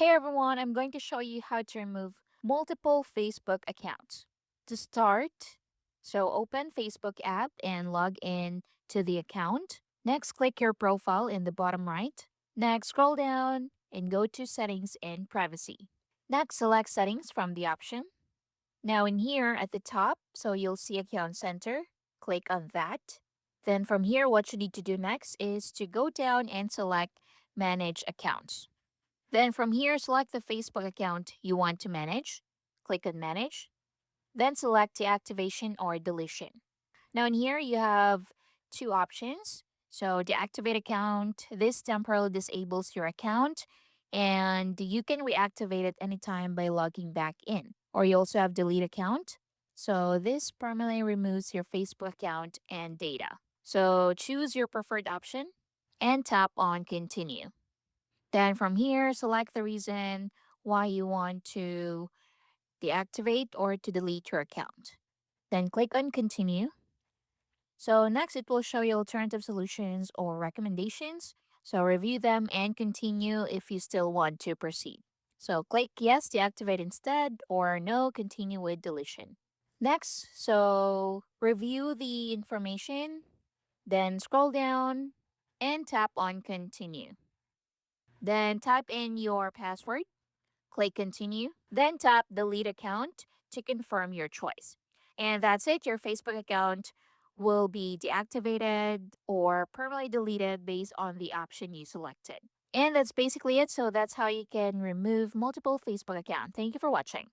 Hey everyone, I'm going to show you how to remove multiple Facebook accounts. To start, open Facebook app and log in to the account. Next, click your profile in the bottom right. Next, scroll down and go to settings and privacy. Next, select settings from the option. Now in here at the top, you'll see account center. Click on that. Then from here, what you need to do next is to go down and select manage accounts. Then from here, select the Facebook account you want to manage. Click on Manage. Then select deactivation or deletion. Now in here, you have two options. So deactivate account. This temporarily disables your account and you can reactivate it anytime by logging back in. Or you also have delete account. So this permanently removes your Facebook account and data. So choose your preferred option and tap on continue. Then from here, select the reason why you want to deactivate or to delete your account. Then click on continue. So next it will show you alternative solutions or recommendations. So review them and continue if you still want to proceed. So click yes, deactivate instead, or no, continue with deletion. Next, review the information, then scroll down and tap on continue. Then type in your password. Click continue, then tap delete account to confirm your choice. And that's it, your Facebook account will be deactivated or permanently deleted based on the option you selected. And that's basically it. So that's how you can remove multiple Facebook accounts. Thank you for watching.